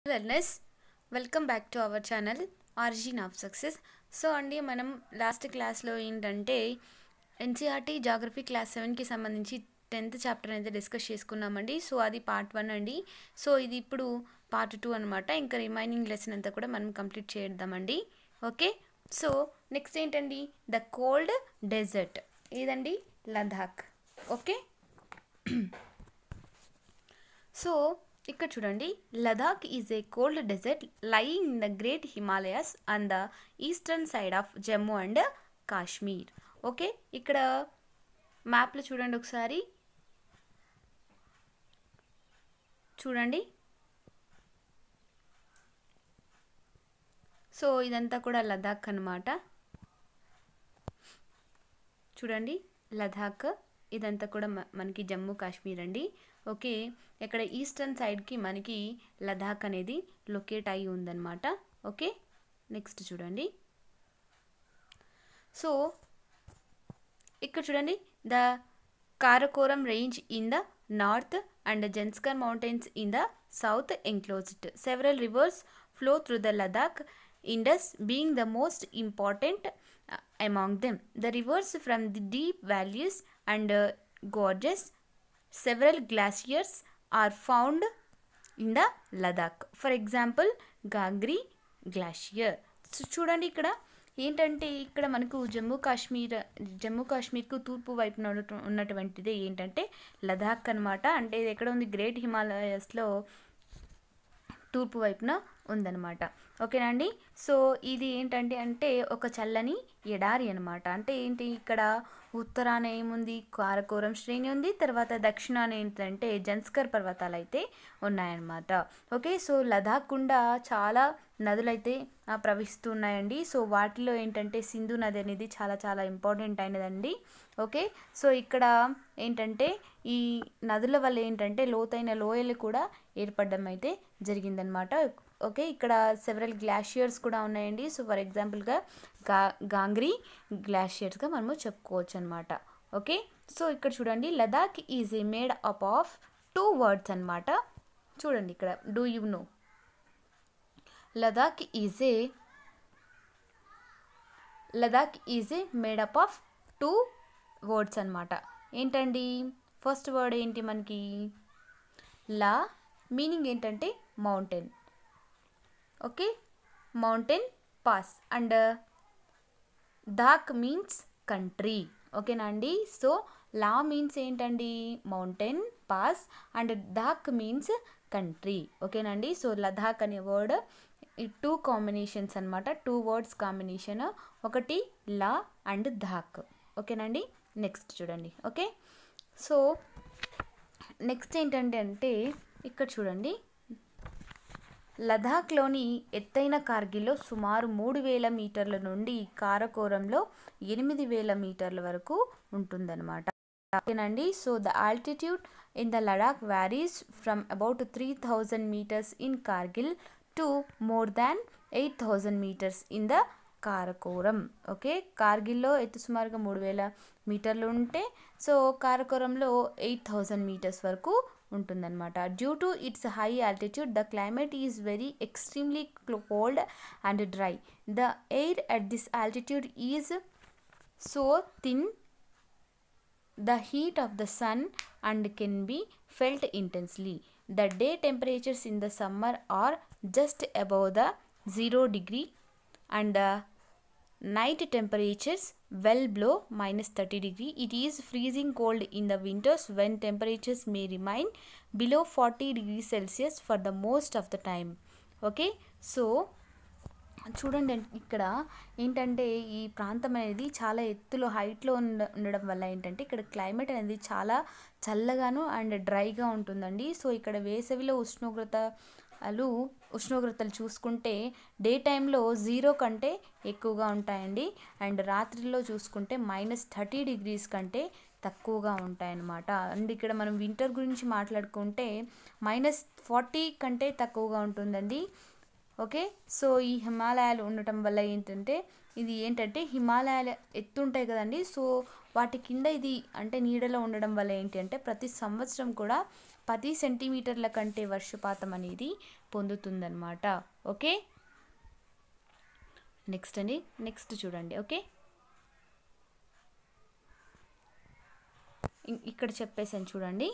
Wellness welcome back to our channel origin of success. So అండి, మనం last క్లాస్లో ఏంటంటే ఎన్సీఆర్టీ జాగ్రఫీ క్లాస్ 7కి సంబంధించి 10th చాప్టర్ అయితే డిస్కస్ చేసుకున్నామండి. సో అది పార్ట్ 1 అండి. సో ఇది ఇప్పుడు పార్ట్ 2 అనమాట. ఇంకా రిమైనింగ్ లెసన్ అంతా కూడా మనం కంప్లీట్ చేద్దామండి. ఓకే, సో నెక్స్ట్ ఏంటండి, ద కోల్డ్ డెజర్ట్, ఇదండి లదాఖ్. ఓకే, సో ఇక్కడ చూడండి, Ladakh is a cold desert lying in the great Himalayas on the eastern side of Jammu and Kashmir. Okay, ఇక్కడ మ్యాప్లో చూడండి ఒకసారి, చూడండి. సో ఇదంతా కూడా లదాఖ్ అన్నమాట. చూడండి, లదాఖ్ ఇదంతా కూడా మనకి జమ్మూ కాశ్మీర్ అండి. ఓకే, ఇక్కడ ఈస్టర్న్ సైడ్కి మనకి లదాఖ్ అనేది లొకేట్ అయి ఉందన్నమాట. ఓకే, నెక్స్ట్ చూడండి. సో ఇక్కడ చూడండి, the Karakoram range in the north and Zanskar mountains in the south enclosed. Several rivers flow through the Ladakh, Indus being the most important among them. The rivers from the deep valleys and gorges. Several glaciers are found in the Ladakh. For example, Gangri Glacier. So చూడండి, ఇక్కడ ఏంటంటే ఇక్కడ మనకు జమ్మూ కాశ్మీర్కు తూర్పు వైపున ఉన్నటువంటిది ఏంటంటే లదాఖ్ అనమాట. అంటే ఇది ఎక్కడ ఉంది, గ్రేట్ హిమాలయస్లో తూర్పు వైపున ఉందన్నమాట. ఓకేనా అండి. సో ఇది ఏంటంటే అంటే ఒక చల్లని ఎడారి అనమాట. అంటే ఏంటి, ఇక్కడ ఉత్తరాన ఏముంది, కారకోరం శ్రేణి ఉంది, తర్వాత దక్షిణాన ఏంటంటే జన్స్కర్ పర్వతాలు అయితే ఉన్నాయన్నమాట. ఓకే, సో లదాఖ్ గుండా చాలా నదులైతే ప్రవహిస్తున్నాయండి. సో వాటిలో ఏంటంటే సింధు నది అనేది చాలా చాలా ఇంపార్టెంట్ అయినదండి. ఓకే, సో ఇక్కడ ఏంటంటే ఈ నదుల వల్ల ఏంటంటే లోతైన లోయలు కూడా ఏర్పడడం అయితే జరిగిందనమాట. ఓకే, ఇక్కడ సెవరల్ గ్లాషియర్స్ కూడా ఉన్నాయండి. సో ఫర్ ఎగ్జాంపుల్గా గాంగ్రీ గ్లాషియర్స్గా మనము చెప్పుకోవచ్చు అనమాట. ఓకే, సో ఇక్కడ చూడండి, Ladakh is a made up of 2 words అనమాట. చూడండి ఇక్కడ, do you know Ladakh is a made up of 2 words అనమాట. ఏంటండి, ఫస్ట్ వర్డ్ ఏంటి మనకి, లా, మీనింగ్ ఏంటంటే mountain. Okay, mountain pass, and దాక్ మీన్స్ కంట్రీ. ఓకేనా అండి. సో లా మీన్స్ ఏంటండి, మౌంటైన్ పాస్, అండ్ దాక్ మీన్స్ కంట్రీ. ఓకేనండి. సో లదాఖ్ అనే వర్డ్ ఈ 2 కాంబినేషన్స్ అనమాట, 2 words కాంబినేషన్, ఒకటి లా అండ్ ధాక్. ఓకేనండి. నెక్స్ట్ చూడండి. ఓకే, సో నెక్స్ట్ ఏంటంటే అంటే ఇక్కడ చూడండి, లదాఖ్లోని ఎత్తైన కార్గిల్లో సుమారు 3000 మీటర్ల నుండి కారకోరంలో 8000 మీటర్ల వరకు ఉంటుందన్నమాట. ఓకేనండి. So the altitude in the Ladakh varies from about 3000 meters in Kargil to more than 8000 meters in the Karakoram. Okay, కార్గిల్లో ఎత్తు సుమారుగా 3000 మీటర్లు ఉంటే, సో కారకోరంలో 8000 meters వరకు ఉంటుందన్నమాట. Due to it's high altitude the climate is very extremely cold and dry. The air at this altitude is so thin the heat of the sun and can be felt intensely. The day temperatures in the summer are just above the 0 degree and the night temperatures well below -30 degree. It is freezing cold in the winters when temperatures may remain below 40 degrees Celsius for the most of the time. Okay, so చూడండి, ఇక్కడ ఏంటంటే ఈ ప్రాంతం అనేది చాలా ఎత్తులో హైట్లో ఉండడం వల్ల ఏంటంటే ఇక్కడ క్లైమేట్ అనేది చాలా చల్లగాను అండ్ డ్రైగా ఉంటుందండి. సో ఇక్కడ వేసవిలో ఉష్ణోగ్రతలు చూసుకుంటే డే టైంలో 0 కంటే ఎక్కువగా ఉంటాయండి, అండ్ రాత్రిలో చూసుకుంటే -30 degrees కంటే తక్కువగా ఉంటాయన్నమాట. అండ్ ఇక్కడ మనం వింటర్ గురించి మాట్లాడుకుంటే -40 కంటే తక్కువగా ఉంటుందండి. ఓకే, సో ఈ హిమాలయాలు ఉండటం వల్ల ఏంటంటే ఇది ఏంటంటే హిమాలయాలు ఎత్తుంటాయి కదండి. సో వాటి కింద ఇది అంటే నీడలో ఉండడం వల్ల ఏంటి అంటే ప్రతి సంవత్సరం కూడా 10 సెంటీమీటర్ల కంటే వర్షపాతం అనేది పొందుతుందన్నమాట. ఓకే, నెక్స్ట్ అండి, నెక్స్ట్ చూడండి. ఓకే, ఇక్కడ చెప్పేసాను చూడండి.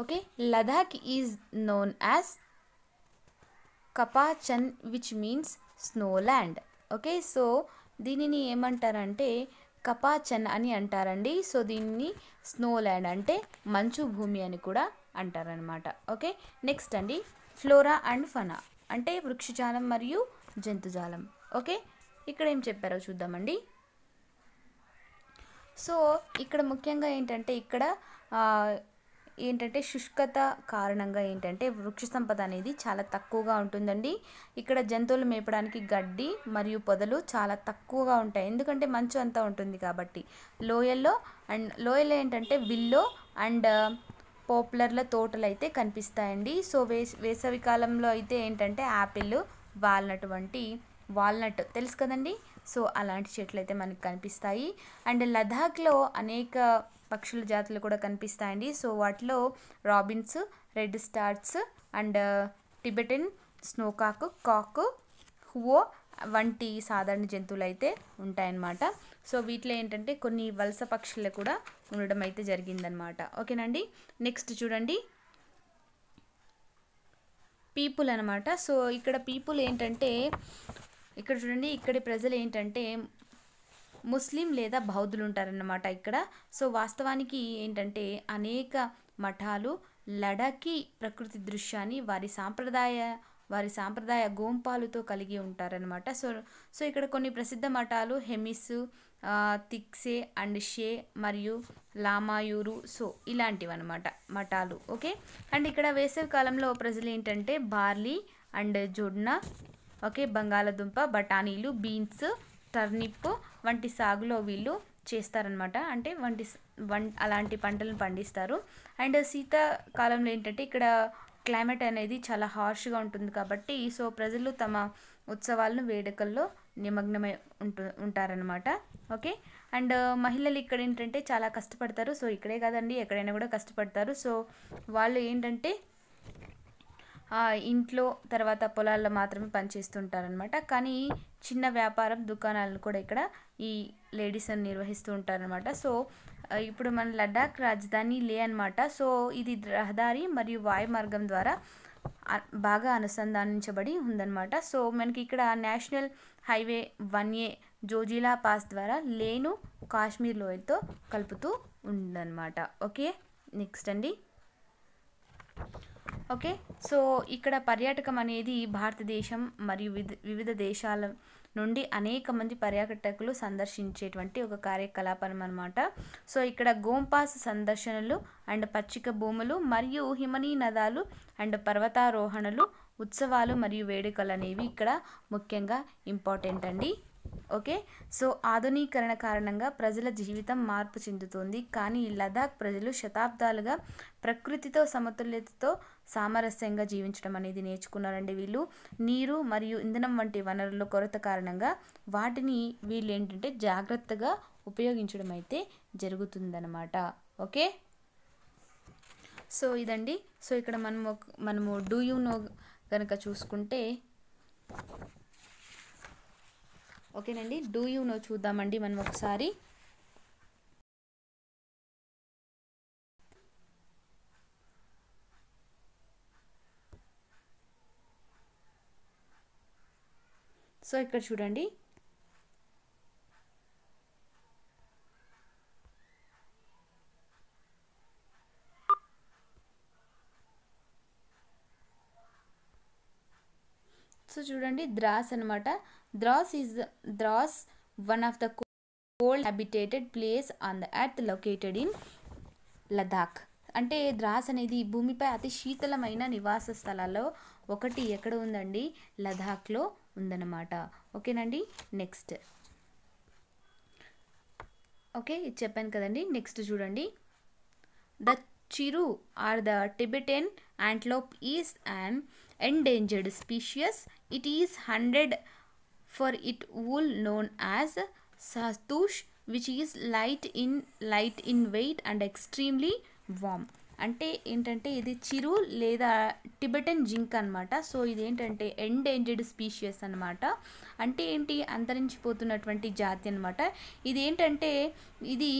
Okay, Ladakh is known as Khapachan which means snowland. Okay, so దీనిని ఏమంటారంటే కపాచన్ అని అంటారండి. సో దీన్ని స్నోల్యాండ్ అంటే మంచు భూమి అని కూడా అంటారనమాట. ఓకే, నెక్స్ట్ అండి, ఫ్లోరా అండ్ ఫనా అంటే వృక్షజాలం మరియు జంతుజాలం. ఓకే, ఇక్కడ ఏం చెప్పారో చూద్దామండి. సో ఇక్కడ ముఖ్యంగా ఏంటంటే శుష్కత కారణంగా ఏంటంటే వృక్ష సంపద అనేది చాలా తక్కువగా ఉంటుందండి. ఇక్కడ జంతువులు మేపడానికి గడ్డి మరియు పొదలు చాలా తక్కువగా ఉంటాయి, ఎందుకంటే మంచు అంతా ఉంటుంది కాబట్టి. లోయల్లో ఏంటంటే విల్లో అండ్ పాపులర్ల తోటలు అయితే కనిపిస్తాయండి. సో వేసవి కాలంలో అయితే ఏంటంటే యాపిల్, వాల్నట్ తెలుసు కదండి. సో అలాంటి చెట్లు అయితే మనకు కనిపిస్తాయి. అండ్ లదాఖ్లో అనేక పక్షుల జాతులు కూడా కనిపిస్తాయండి. సో వాటిలో robins, redstarts and Tibetan snowcock, hoopoe వంటి సాధారణ జంతువులు అయితే ఉంటాయన్నమాట. సో వీటిలో ఏంటంటే కొన్ని వలస పక్షులు కూడా ఉండడం అయితే జరిగిందనమాట. ఓకేనండి, నెక్స్ట్ చూడండి, పీపుల్ అనమాట. సో ఇక్కడ పీపుల్ ఏంటంటే ఇక్కడ చూడండి, ఇక్కడి ప్రజలు ఏంటంటే ముస్లిం లేదా బౌద్ధులు ఉంటారన్నమాట ఇక్కడ. సో వాస్తవానికి ఏంటంటే అనేక మఠాలు లడాఖీ ప్రకృతి దృశ్యాన్ని వారి సాంప్రదాయ గోంపాలతో కలిగి ఉంటారనమాట. సో ఇక్కడ కొన్ని ప్రసిద్ధ మఠాలు హెమిస్, తిక్సే అండ్ షే మరియు లామాయూరు, సో ఇలాంటివి అనమాట మఠాలు. ఓకే, అండ్ ఇక్కడ వేసవి కాలంలో ప్రజలు ఏంటంటే బార్లీ అండ్ జొన్న, ఓకే, బంగాళదుంప, బఠానీలు, బీన్స్, టర్నిప్ వంటి సాగులో వీళ్ళు చేస్తారనమాట. అంటే అలాంటి పంటలను పండిస్తారు. అండ్ శీతాకాలంలో ఏంటంటే ఇక్కడ క్లైమేట్ అనేది చాలా హార్ష్గా ఉంటుంది కాబట్టి సో ప్రజలు తమ ఉత్సవాలను వేడుకల్లో నిమగ్నమై ఉంటారనమాట. ఓకే, అండ్ మహిళలు ఇక్కడ ఏంటంటే చాలా కష్టపడతారు. సో ఇక్కడే కాదండి, ఎక్కడైనా కూడా కష్టపడతారు. సో వాళ్ళు ఏంటంటే ఇంట్లో తర్వాత పొలాల్లో మాత్రమే పనిచేస్తుంటారనమాట. కానీ చిన్న వ్యాపారం దుకాణాలను కూడా ఇక్కడ ఈ లేడీస్ అని నిర్వహిస్తూ ఉంటారనమాట. సో ఇప్పుడు మన లడాఖ్ రాజధాని లే అనమాట. సో ఇది రహదారి మరియు వాయు మార్గం ద్వారా బాగా అనుసంధానించబడి ఉందన్నమాట. సో మనకి ఇక్కడ national highway 1A Zojila pass ద్వారా లేను కాశ్మీర్ లోయతో కలుపుతూ ఉందన్నమాట. ఓకే, నెక్స్ట్ అండి. ఓకే, సో ఇక్కడ పర్యాటకం అనేది భారతదేశం మరియు వివిధ దేశాల నుండి అనేక మంది పర్యాటకులు సందర్శించేటువంటి ఒక కార్యకలాపం అనమాట. సో ఇక్కడ గోంపాస్ సందర్శనలు అండ్ పచ్చిక భూములు మరియు హిమనీ నదాలు అండ్ పర్వతారోహణలు, ఉత్సవాలు మరియు వేడుకలు అనేవి ఇక్కడ ముఖ్యంగా ఇంపార్టెంట్ అండి. ఓకే, సో ఆధునీకరణ కారణంగా ప్రజల జీవితం మార్పు చెందుతుంది. కానీ లదాఖ్ ప్రజలు శతాబ్దాలుగా ప్రకృతితో సమతుల్యతతో సామరస్యంగా జీవించడం అనేది నేర్చుకున్నారండి. వీళ్ళు నీరు మరియు ఇంధనం వంటి వనరుల కొరత కారణంగా వాటిని వీళ్ళు ఏంటంటే జాగ్రత్తగా ఉపయోగించడం అయితే జరుగుతుందన్నమాట. ఓకే, సో ఇదండి. సో ఇక్కడ మనము డూ యూ నో కనుక చూసుకుంటే ఓకేనండి, డూ యూ నో చూద్దామండి మనం ఒకసారి. సో ఇక్కడ చూడండి, సో చూడండి ద్రాస్ అనమాట. Dras one of the cold habituated place on the earth located in Ladakh. అంటే ద్రాస్ అనేది భూమిపై అతి శీతలమైన నివాస స్థలాల్లో ఒకటి ఎక్కడ ఉందండి, లదాఖ్లో ఉందన్నమాట. ఓకేనండి, నెక్స్ట్. ఓకే, ఇది చెప్పాను కదండి. నెక్స్ట్ చూడండి, the chiru or the Tibetan antelope is an endangered species. It is hunted for its wool known as Satouche which is light in weight and extremely warm. అంటే ఏంటంటే ఇది చిరు లేదా టిబెటన్ జింక్ అనమాట. సో ఇదేంటంటే ఎండేంజర్డ్ స్పీషియస్ అనమాట. అంటే ఏంటి, అంతరించిపోతున్నటువంటి జాతి అనమాట. ఇదేంటంటే ఇది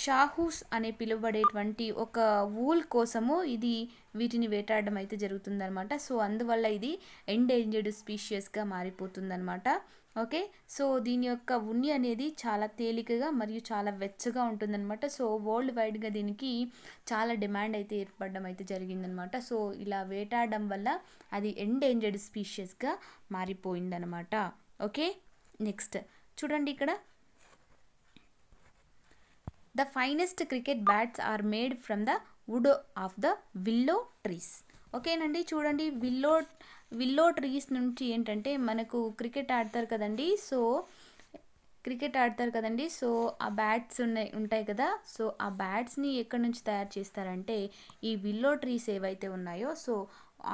షాహూస్ అనే పిలువబడేటువంటి ఒక వూల్ కోసము ఇది వీటిని వేటాడడం అయితే జరుగుతుందనమాట. సో అందువల్ల ఇది ఎండేంజర్డ్ స్పీషియస్గా మారిపోతుందనమాట. ఓకే, సో దీని యొక్క ఉన్ని అనేది చాలా తేలికగా మరియు చాలా వెచ్చగా ఉంటుందన్నమాట. సో వరల్డ్ వైడ్గా దీనికి చాలా డిమాండ్ అయితే ఏర్పడడం అయితే జరిగిందనమాట. సో ఇలా వేటాడడం వల్ల అది ఎండేంజర్డ్ స్పీషియస్గా మారిపోయిందనమాట. ఓకే, నెక్స్ట్ చూడండి ఇక్కడ, the finest cricket bats are made from the wood of the willow trees. ఓకేనండి, చూడండి విల్లో ట్రీస్ నుంచి ఏంటంటే మనకు క్రికెట్ ఆడతారు కదండి. సో ఆ బ్యాట్స్ ఉంటాయి కదా. సో ఆ బ్యాట్స్ని ఎక్కడి నుంచి తయారు చేస్తారంటే ఈ విల్లో ట్రీస్ ఏవైతే ఉన్నాయో, సో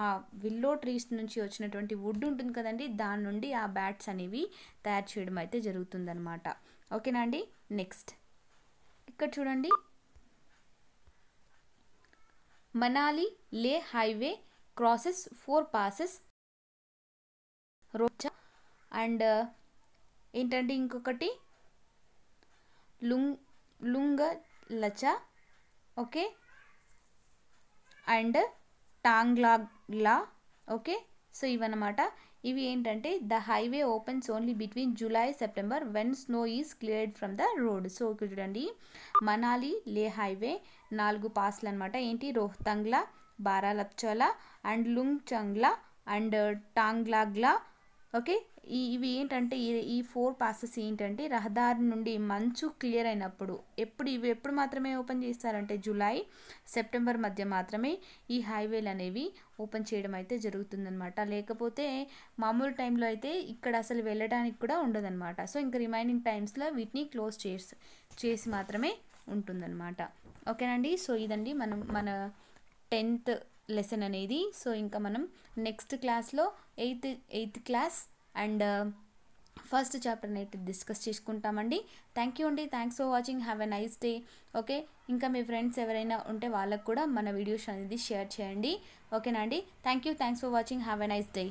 ఆ విల్లో ట్రీస్ నుంచి వచ్చినటువంటి వుడ్ ఉంటుంది కదండి, దాని నుండి ఆ బ్యాట్స్ అనేవి తయారు చేయడం అయితే జరుగుతుందన్నమాట. ఓకేనా అండి. నెక్స్ట్ ఇక్కడ చూడండి, మనాలి లే హైవే క్రాసెస్ 4 passes రోచా అండ్ ఏంటంటే ఇంకొకటి లుంగలచా, ఓకే, అండ్ టాంగ్లాగ్లా. ఓకే, సో ఇవన్నమాట. ఇవి ఏంటంటే the highway opens only between July September when snow is cleared from the road. So ఇక్కడ చూడండి, మనాలి లే హైవే 4 పాస్లు అనమాట. ఏంటి, రోహ్తంగ్లా, బారాలప్చోలా అండ్ లుంగ్చంగ్లా అండ్ టాంగ్లాగ్లా. ఓకే, ఇవి ఏంటంటే ఈ 4 passes ఏంటంటే రహదారి నుండి మంచు క్లియర్ అయినప్పుడు ఇవి ఎప్పుడు మాత్రమే ఓపెన్ చేస్తారంటే జూలై సెప్టెంబర్ మధ్య మాత్రమే ఈ హైవేలు అనేవి ఓపెన్ చేయడం అయితే జరుగుతుందన్నమాట. లేకపోతే మామూలు టైంలో అయితే ఇక్కడ అసలు వెళ్ళడానికి కూడా ఉండదన్నమాట. సో ఇంకా రిమైనింగ్ టైమ్స్లో వీటిని క్లోజ్ చేసి మాత్రమే ఉంటుందన్నమాట. ఓకేనండి. సో ఇదండి మన 10th లెసన్ అనేది. సో ఇంకా మనం నెక్స్ట్ క్లాస్లో ఎయిత్ క్లాస్ అండ్ ఫస్ట్ చాప్టర్ని అయితే డిస్కస్ చేసుకుంటామండి. థ్యాంక్ యూ అండి. Thanks for watching. Have a nice day. Okay, ఇంకా మీ ఫ్రెండ్స్ ఎవరైనా ఉంటే వాళ్ళకు కూడా మన వీడియోస్ అనేది షేర్ చేయండి. ఓకేనా అండి. Thank you. Thanks for watching. Have a nice day.